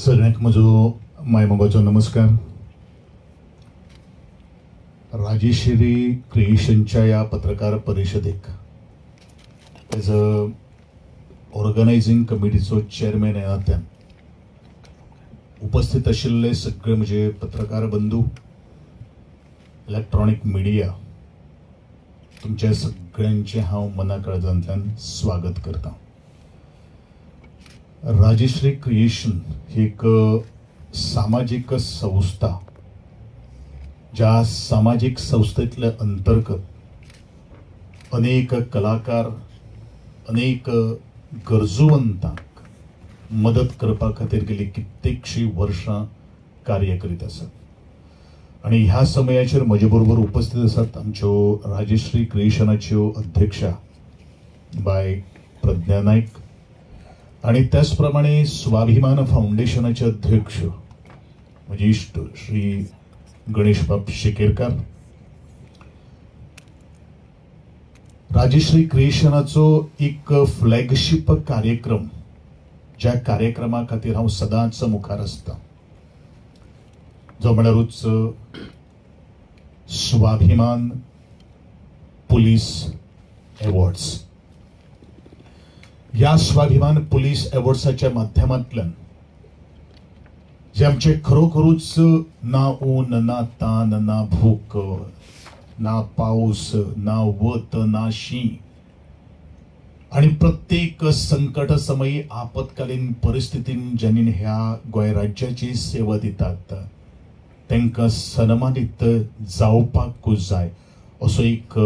सगळ्यांक म्हजो मायमोगाचो नमस्कार. राजश्री क्रिएशनच्या या पत्रकार परिषदेक एज अ ऑर्गनायझिंग कमिटीचो चेअरमॅन ह्या नात्यान उपस्थित आशिल्ले सगळे म्हणजे पत्रकार बंधू, इलेक्ट्रॉनिक मिडिया, तुमच्या सगळ्यांचे हांव मना काळजांतल्यान स्वागत करता. राजश्री क्रिएशन ही एक सामाजिक संस्था, ज्या सामाजिक संस्थेतल्या अंतर्गत अनेक कलाकार, अनेक गरजूवंतांक मदत करपा खातीर गेली कित्येकशी वर्षां कार्य करीत आसात. आणि ह्या समयाचेर म्हजे बरोबर उपस्थित आसात आमच्यो राजश्री क्रिएशनाच्यो अध्यक्षा बाय प्रज्ञा नायक, आणि त्याचप्रमाणे स्वाभिमान फाउंडेशनाचे अध्यक्ष म्हणजे इष्ट श्री गणेश बाब शेकेरकार. राजश्री क्रिएशनाचो एक फ्लॅगशिप कार्यक्रम, ज्या कार्यक्रमा खातीर हांव सदांच मुखार आसता, जो म्हळ्यारूच स्वाभिमान पुलीस अवॉर्ड्स. या स्वाभिमान पुलीस अवॉर्ड्साच्या माध्यमांतल्यान जे आमचे खरोखरूच ना ऊन ना तान ना भूक ना पाऊस ना वत ना शीं आणि प्रत्येक संकट समयी आपत्कालीन परिस्थितीन ज्यांनी ह्या गोंय राज्याची सेवा दितात तांकां सन्मानित जावपाकूच जाय असो एक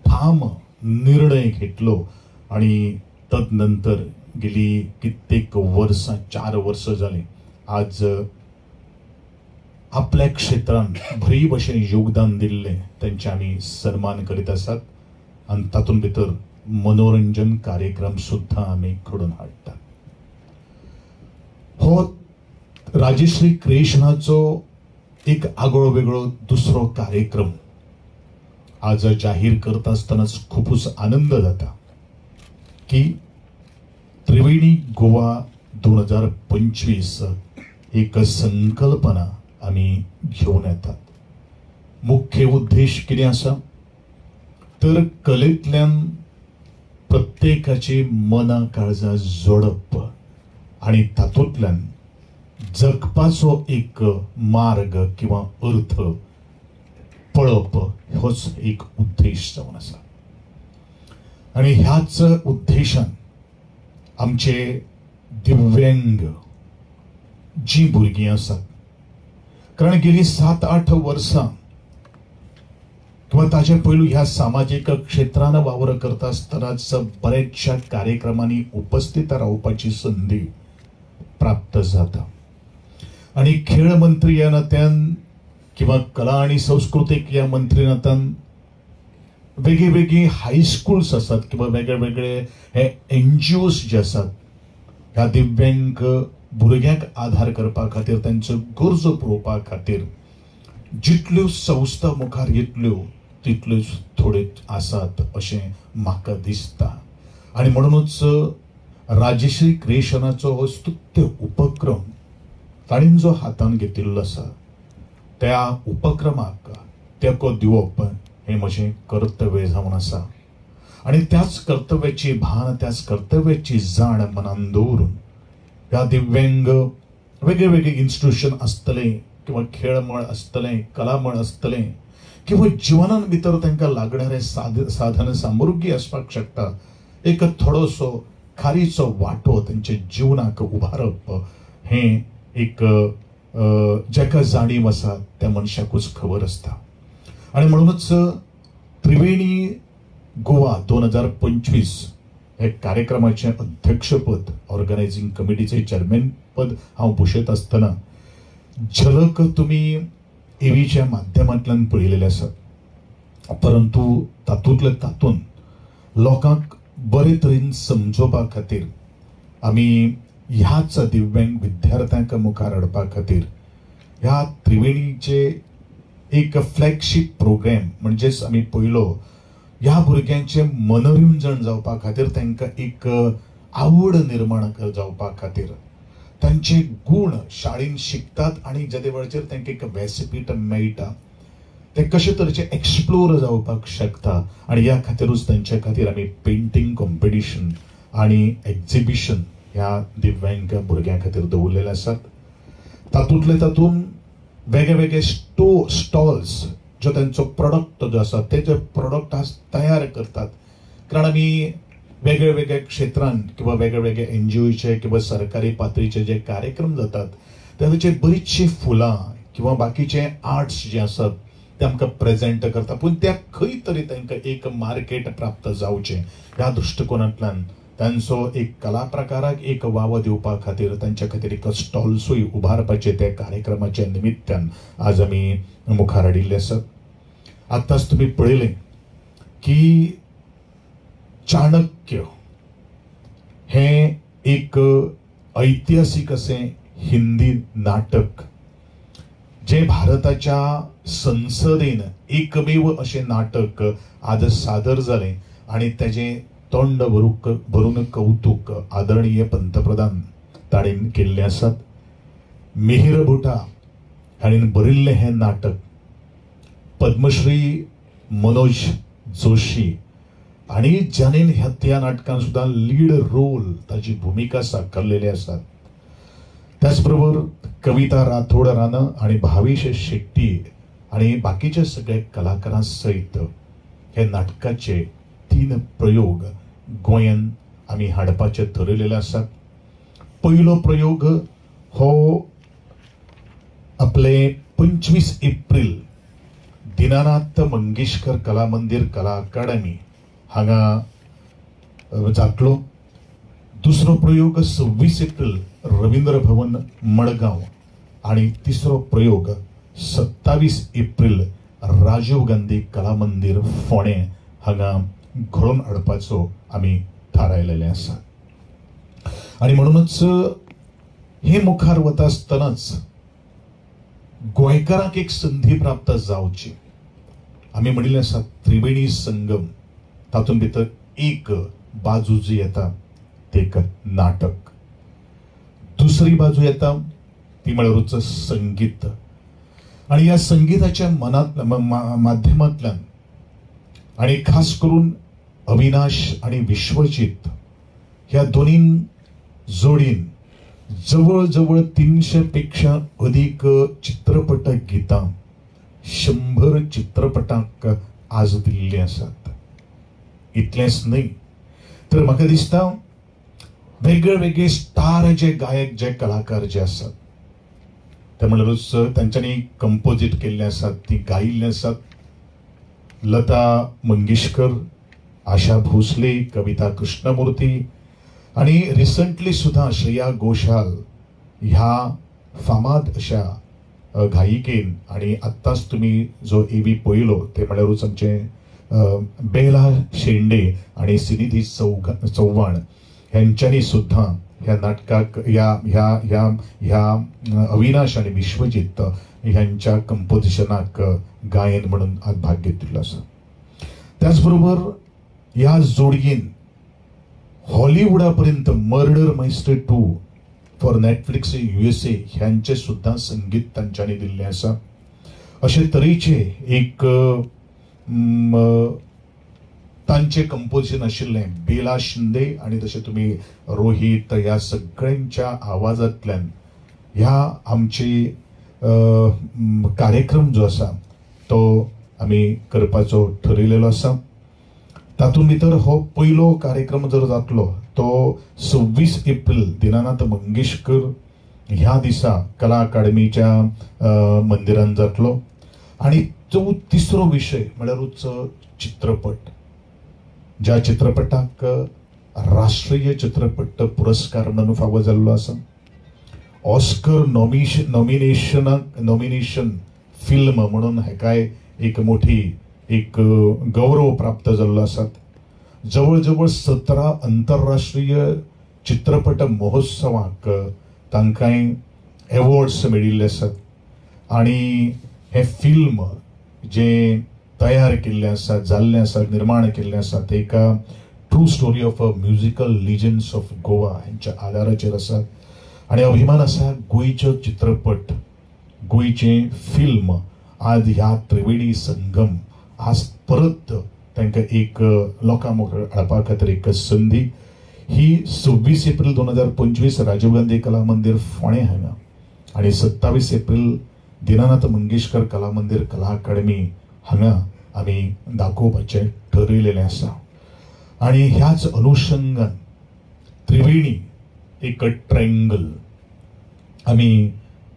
ठाम निर्णय घेतलो. आणि तदनंतर गेली कित्येक वर्सां, 4 वर्स जाली, आज आपल्या क्षेत्रान बरी भशेन योगदान दिल्ले त्यांचे आमी सन्मान करीत आसात. आणि तातूंत भितर मनोरंजन कार्यक्रम सुद्धा आमी घडोवन हाडटात. हो राजश्री क्रिएशनाचो एक आगळो वेगळो दुसरो कार्यक्रम आज जाहीर करता आसतनाच खूपच आनंद जाता की त्रिवेणी गोवा 2025 एक संकल्पना आमी घेऊन येतात. मुख्य उद्देश कितें आसा तर कलेंतल्यान प्रत्येकाची मनां काळजां जोडप आणि तातूंतल्यान जगपाचो एक मार्ग किंवा अर्थ पळप, होच एक उद्देश जावन आसा. आणि ह्याच उद्देशान आमचे दिव्यांग जी भुरगीं आसात, कारण गेली 7-8 वर्सां किंवा ताचे पयलू ह्या सामाजिक क्षेत्रान वावर करता आसतनाच बऱ्याचशा कार्यक्रमांनी उपस्थित रावपाची संधी प्राप्त जाता. आणि खेळ मंत्री ह्या नात्यान किंवा कला आणि संस्कृतीक ह्या मंत्री नात्यान वेगळी हायस्कूल्स आसात किंवा वेगळे हे NGOs जे आसात, ह्या दिव्यांग भुरग्यांक आधार करपा खातीर, त्यांच्यो गरजो पुरोवपा खातीर जितल्यो संस्था मुखार येतल्यो तितल्योच थोड्यो आसात अशें म्हाका दिसता. आणि म्हणूनच राजश्री क्रिएशनाचो हो स्तुत्य उपक्रम ताणीन जो हातान घेतिल्लो आसा, त्या उपक्रमाक तेंको दिवप हे म्हजें कर्तव्य जावन आसा. आणि त्याच कर्तव्याची भान, त्याच कर्तव्याची जाण मनान दवरून ह्या दिव्यांग वेगळे इन्स्टिट्यूशन आसतले किंवा खेळ मळ आसतले, कला मळ आसतले किंवा जिवनान भितर तांकां लागणारे साधन सामुग्री आसपाक शकता, एक थोडोसो खारीचो वांटो तांच्या जिवनाक उबारप हे एक जाका जाणीव आसा त्या मनशाकूच खबर आसता. आणि म्हणूनच त्रिवेणी गोवा 2025 हे कार्यक्रमाचे अध्यक्षपद, ऑर्गनायझिंग कमिटीचे चेअरमॅन पद हांव भुशयत आसतना झलक तुम्ही एव्हीच्या माध्यमांतल्यान पळयलेले आसात. परंतु तातूंतल्या तातूंत लोकांक बरे तरेन समजोवपा खातीर आमी ह्याच दिव्यांग विद्यार्थ्यांक मुखार हाडपा खातीर ह्या त्रिवेणीचे एक फ्लॅगशिप प्रोग्राम म्हणजेच आमी पयलो ह्या भुरग्यांचे मनोरंजन जावपा खातीर, तांकां एक आवड निर्माण जावपा खातीर तांचे गुण शाळेन शिकतात आणि ज्या वेळाचेर तांकां एक व्यासपीठ मेळटा ते कशे तरेचे एक्सप्लोर जावपाक शकता आणि ह्या खातीरूच तांच्या खातीर आमी पेंटिंग कॉम्पिटिशन आणि एक्झिबिशन ह्या दिव्यांग भुरग्यां खातीर दवरलेले आसात. तातूंत वेगळे वेगळे स्टॉल्स जो त्यांचो प्रोडक्ट जो आसा ते जे प्रोडक्ट तयार करतात. कारण आमी वेगळे वेगळे क्षेत्रांत किंवा वेगळे वेगळे एनजीओचे किंवा सरकारी पातळीचे जे कार्यक्रम जातात ताचे बरीचशी फुलां किंवा बाकीचे आर्ट्स जे आसात ते आमकां प्रेझेंट करता. पूण त्या खंय तरी तांकां एक मार्केट प्राप्त जावचें ह्या दृश्टिकोनांतल्यान तांचो एक कला प्रकाराक एक वाव दिवपा खातीर तांच्या खातीर एक स्टॉल्सूय उबारपाचे त्या कार्यक्रमाच्या निमित्तान आज आमी मुखार हाडिल्ले आसात. आतांच तुमी पळयलें की चाणक्य हे एक ऐतिहासीक असें हिंदी नाटक जे भारताच्या संसदेन एकमेव अशें नाटक आज सादर जालें आणि तेजें तोंड भरून कौतुक आदरणीय पंतप्रधान ताणें केल्लें आसात. मिहीर भुटा हाणेन बरयल्लें हें नाटक पद्मश्री मनोज जोशी आणि ज्याने त्या नाटकान सुद्दां लीड रोल ताची भूमिका साकारलेली आसात. त्याचबरोबर कविता राठोड राणा आणि भावेश शेट्टी आणि बाकीचे सगळे कलाकारां सहित हे नाटकाचे 3 प्रयोग गोंयान आमी हाडपाचे ठरयलेले आसात. पयलो प्रयोग हो आपले 25 एप्रिल दीनानाथ मंगेशकर कला मंदिर कला अकादमी हांगा जातलो. दुसरो प्रयोग 26 एप्रिल रवींद्र भवन मडगांव आणि तिसरो प्रयोग 27 एप्रिल राजीव गांधी कला मंदिर फोंडे हांगा घडोवन हाडपाचो आमी थारायलेले आसा. आणि म्हणूनच हे मुखार वता आसतनाच गोंयकारांक एक संधी प्राप्त जावची. आमी म्हणिल्लें आसा त्रिवेणी संगम तातूंत भितर एक बाजू जी येता ते एक नाटक, दुसरी बाजू येता ती म्हळ्यार संगीत. आणि ह्या संगीताच्या माध्यमांतल्यान आणि खास करून अविनाश आणि विश्वजित ह्या दोन्ही जोडीन जवळ जवळ 300 पेक्षा अधिक चित्रपट गीतां 100 चित्रपटांक आज दिल्ली आसात. इतलेंच न्हय तर म्हाका दिसता वेगळे वेगळे स्टार जे गायक जे कलाकार जे आसात ते म्हणल्यारूच तांच्यांनी कंपोजीट केल्ले आसात, ती गायिल्ले आसात. लता मंगेशकर, आशा भोसले, कविता कृष्णमूर्ती आणि रिसंटली सुद्धा श्रेया घोषाल ह्या फामाद अशा गायिकेन आणि आत्ताच तुम्ही जो एबी पळयलो ते म्हळ्यारूच आमचे बेला शेंडे आणि सिनिधी चव्हाण ह्यांच्यांनी सुद्धा ह्या नाटकाक ह्या अविनाश आणि विश्वजित ह्यांच्या कंपोजिशनाक गायन म्हणून आज भाग घेतिल्लो आसा. त्याचबरोबर ह्या जोडयेन हॉलिवुडापर्यंत मर्डर माइस्टर 2 फॉर नेटफ्लिक्स USA ह्यांचे सुद्धा संगीत तांच्यांनी दिल्लें आसा. अशे तरेचे एक तांचे कंपोजिशन आशिल्लें बेला शिंदे आणि तशें तुमी रोहित ह्या सगळ्यांच्या आवाजांतल्यान ह्या आमचे कार्यक्रम जो आसा तो आमी करपाचो ठरयलेलो आसा. तातूंत भितर हो पयलो कार्यक्रम जर जातलो तो 26 एप्रिल दीनानाथ मंगेशकर ह्या दिसा कला अकादमीच्या मंदिरान जातलो. आणि जो तिसरो विशय म्हळ्यारूच चित्रपट, ज्या चित्रपटाक राष्ट्रीय चित्रपट पुरस्कार म्हणून फावो जाल्लो आसा. ऑस्कर नॉमिनेशन फिल्म म्हणून हेकाय एक मोठी एक गौरव प्राप्त जाल्लो आसात. जवळ जवळ 17 आंतरराष्ट्रीय चित्रपट महोत्सवाक तांकांय एवॉर्ड्स मेळिल्ले आसात. आणि हे फिल्म जे तयार केल्लें आसा, जाल्लें आसा, निर्माण केल्लें आसा ते एका true story of a musical legends of Goa हांच्या आदाराचेर आसात. आणि अभिमान असा गोयच्यो चित्रपट गोयचे फिल्म आज ह्या त्रिवेणी संगम आज परत तांकां एक लोकां मुखार हाडपा खातीर एक संधी ही 26 एप्रिल 2025 राजीव गांधी कला मंदिर फोंडे हांगा आणि 27 एप्रिल दीनानाथ मंगेशकर कला मंदिर कला अकादमी हांगा आमी दाखोवपाचें ठरयलेलें आसा आणि ह्याच अनुषंगान त्रिवेणी एक ट्रायंगल आमी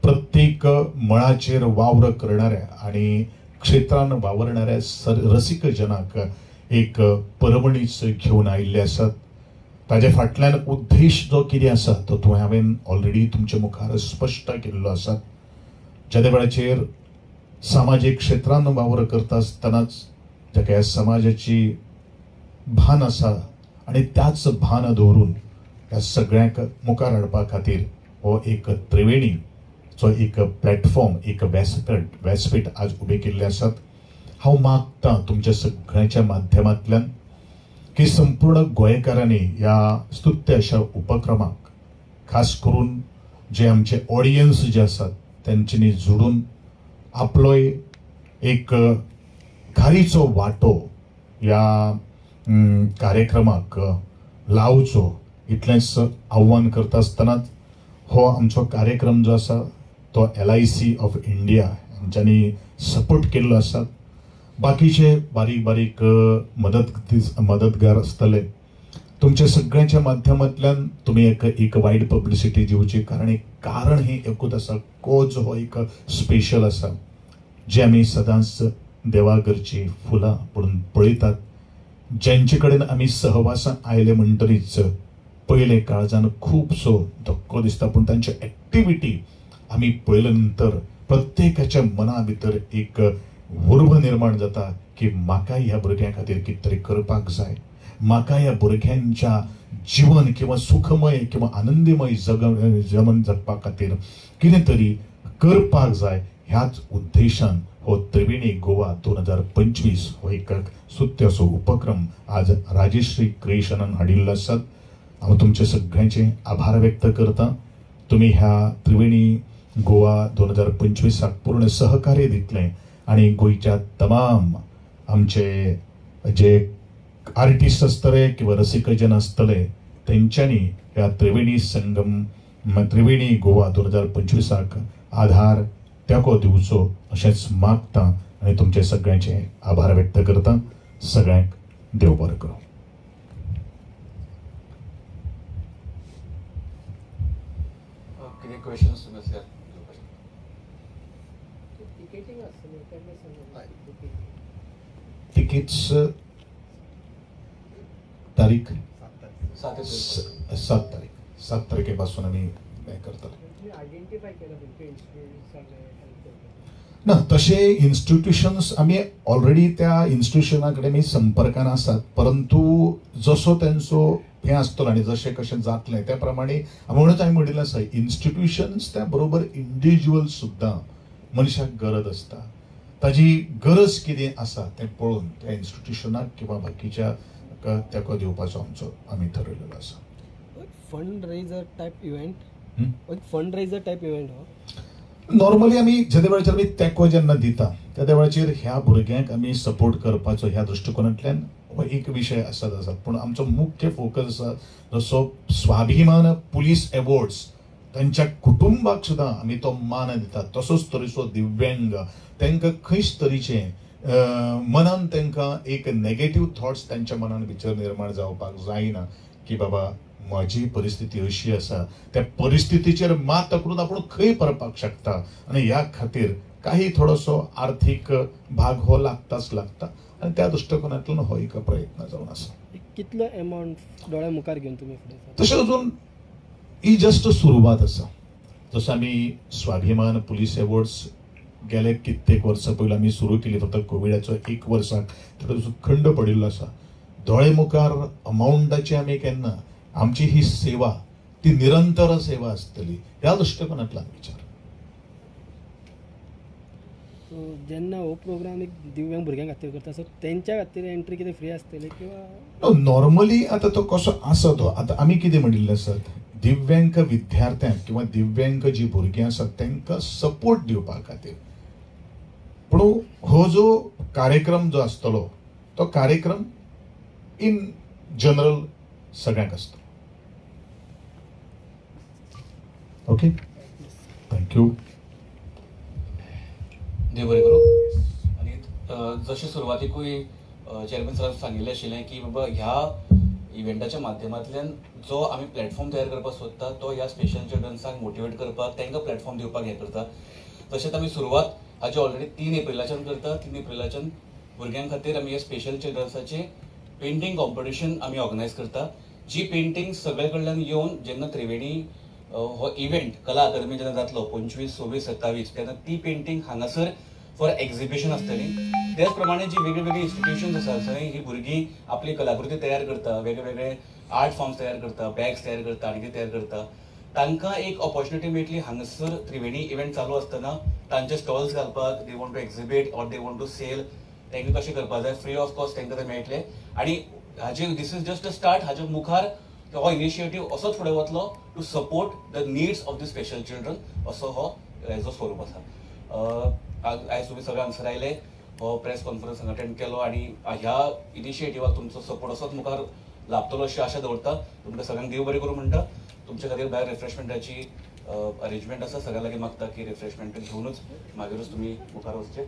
प्रत्येक मळाचेर वावर करणाऱ्या आणि क्षेत्रान वावरणाऱ्या रसिक जनाक एक परवणीच घेवन आयिल्ले आसात. ताजे फाटल्यान उद्देश जो कितें आसा तो हांवें ऑलरेडी तुमचे मुखार स्पश्ट केल्लो आसा. ज्या वेळाचेर सामाजीक क्षेत्रान वावर करता आसतनाच जाका ह्या समाजाची भान आसा आणि त्याच भान दवरून ह्या सगळ्यांक मुखार हाडपा खातीर हो एक त्रिवेणी जो एक प्लॅटफॉर्म एक व्यासपीठ आज उबे केल्ले आसात. हांव मागतां तुमच्या सगळ्यांच्या माध्यमांतल्यान की संपूर्ण गोंयकारांनी ह्या स्तुत्य अशा उपक्रमाक खास करून जे आमचे ऑडियन्स जे आसात त्यांच्यानी जोडून आपलोय एक घारीचो वाटो ह्या कार्यक्रमाक लावचो इतलेंच आव्हान करता आसतनाच हो आमचो कार्यक्रम जो आसा तो LIC ऑफ इंडिया हांच्यांनी सपोर्ट केल्लो आसा. बाकीचे बारीक बारीक मदतगार आसतले तुमच्या सगळ्यांच्या माध्यमांतल्यान तुम्ही एक वायड पब्लिसिटी दिवची कारण एक कारण हे एकूच आसा कोच हो एक स्पेशल आसा जे आमी सदांच देवाघरची फुलां म्हणून पळयतात ज्यांचे कडेन आमी सहवासान आयले म्हणटरीच पयले काळजान खूबसो धक्को दिसता पूण तांची एक्टिविटी आमी पळयले नंतर प्रत्येकाच्या मना भितर एक उर्ब निर्माण जाता की म्हाका ह्या भुरग्यां खातीर कितें तरी करपाक जाय म्हाका ह्या भुरग्यांच्या जीवन किंवा सुखमय किंवा आनंदमय जीवन जगपा खातीर कितें तरी करपाक जाय ह्याच उद्देशान हो त्रिवेणी गोवा 2025 हो एक स्तुत्य असो उपक्रम आज राजश्री क्रिएशनान हाडिल्लो आसा. हांव तुमचे सगळ्यांचे आभार व्यक्त करता. तुम्ही ह्या त्रिवेणी गोवा 2025 पूर्ण सहकार्य दितले आणि गोयच्या तमाम आमचे जे आर्टिस्ट आसतले किंवा रसिकजन आसतले तेंच्यांनी ह्या त्रिवेणी संगम त्रिवेणी गोवा 2025 आधार तेको दिवचो अशेंच मागता आणि तुमचे सगळ्यांचे आभार व्यक्त करता. सगळ्यांक देव बरें करूं. questions to Mr. तिकीट्स तारीख 7 तारखेपासून आम्ही करतो ना तसे इन्स्टिट्यूशन्स आम्ही ऑलरेडी त्या इन्स्टिट्यूशनाकडे मी संपर्कान आसात परंतु जसो त्यांचो हे आसतलो आणि जसे कशें जातलें त्या प्रमाणे म्हणूनच हांवें म्हणिल्लें आसा इन्स्टिट्यूशन्स त्या बरोबर इंडिव्हिज्युअल सुद्दां मनशाक गरज आसता ताजी गरज कितें आसा तें पळोवन त्या इन्स्टिट्यूशनाक किंवा बाकीच्या तेको दिवपाचो आमचो आमी ठरयलेलो आसा. Fund raiser type event normally आमी ज्या वेळाचेर आमी तेको जेन्ना दिता त्या वेळाचेर ह्या भुरग्यांक आमी सपोर्ट करपाचो ह्या दृश्टिकोनांतल्यान हो एक विशय आसात पूण आमचो मुख्य फोकस आसा जसो स्वाभिमान पुलीस अवॉर्ड्स त्यांच्या कुटुंबाक सुद्दां आमी तो मान दितात तसोच तरेचो दिव्यांग तांकां खंयच तरेचे मनान तांकां एक नेगेटिव्ह थॉट्स त्यांच्या मनान भितर निर्माण जावपाक जायना की बाबा माझी परिस्थिती अशी आसा त्या परिस्थितीचेर मात करून आपण खंय परपाक शकता आणि ह्या खातीर काही थोडोसो आर्थिक भाग हो लागताच लागता आणि त्या दृष्टिकोनातून हो एक प्रयत्न जावन आसा. कितलो अमाउंट दोळ्या मुखार घेवन तुम्ही तशें अजून ही जस्ट सुरवात आसा. जसं आमी स्वाभिमान पुलीस अवॉर्ड्स गेले कित्येक वर्सां पयलीं आमी सुरू केली फक्त कोविडाचो 1 वर्साक ताचो खंड पडिल्लो आसा. दोळे मुखार अमाउंटाची आमी केन्ना आमची ही सेवा ती निरंतर सेवा आसतली ह्या दृष्टिकोनातल्यान विचार. जेन्ना हो प्रोग्राम एक दिव्यांग भुरग्यां खातीर करता सो तेंच्या खातीर एंट्री कितें फ्री आसतली किंवा नॉर्मली आता तो कसो आसा तो आता आमी कितें म्हणिल्लें आसा दिव्यांग विद्यार्थ्यांक किंवा दिव्यांग जी भुरगीं आसात तांकां सपोर्ट दिवपा खातीर. पूण हो जो कार्यक्रम जो आसतलो तो कार्यक्रम इन जनरल सगळ्यांक आसतलो. Okay, thank you. देव बरें करूं. आनी जशें सुरवातीकूय चेअरमॅन सरान सांगिल्लें आशिल्लें की बाबा ह्या इव्हेंटाच्या माध्यमांतल्यान जो आमी प्लॅटफॉर्म तयार करपाक सोदता तो ह्या स्पेशल चिल्ड्रन्सांक मोटिवेट करपाक तांकां प्लॅटफॉर्म दिवपाक हें करता. तशेंच आमी सुरवात हाजी ऑलरेडी 3 एप्रिलाच्यान करता. 3 एप्रिलाच्यान भुरग्यां खातीर आमी हे स्पेशल चिल्ड्रन्साचें पेंटींग कॉम्पिटिशन आमी ऑर्गनायज करता. जी पेंटींग सगळे कडल्यान येवन जेन्ना त्रिवेणी हो इव्हेंट कला अकादमी जेन्ना जातलो 25, 26, 27 तेन्ना ती पेंटींग हांगासर फॉर एक्झिबिशन आसतली. त्याच प्रमाणे जी वेगवेगळी इन्स्टिट्यूशन्स आसात थंय ही भुरगीं आपली कलाकृती तयार करता, वेगवेगळे आर्ट फॉर्म्स तयार करता, बॅग्स तयार करता आनी कितें तयार करता. तांकां एक ऑपॉर्च्युनिटी मेळटली हांगासर त्रिवेणी इव्हेंट चालू आसतना तांचे स्टॉल्स घालपाक. They want to exhibit or they want to sell. तांकां कशें करपाक जाय फ्री ऑफ कॉस्ट तांकां ते मेळटले. आनी हाजे this is just a start. हाजे मुखार हो इनिशिएटीव असोच फुडें वतलो to support the needs of the special children असो हो हेजो स्वरूप आसा. आयज तुमी सगळे हांगासर आयले, हो प्रेस कॉन्फरन्स अटेंड केलो आनी ह्या इनिशिएटिवाक तुमचो सपोर्ट असोच मुखार लाभतलो अशी आशा दवरता. तुमकां सगळ्यांक देव बरें करूं म्हणटा. तुमचे खातीर भायर रिफ्रेशमेंटाची अरेंजमेंट आसा. सगळ्यां लागीं मागता की रिफ्रेशमेंट घेवनूच मागीरूच तुमी मुखार वचचे.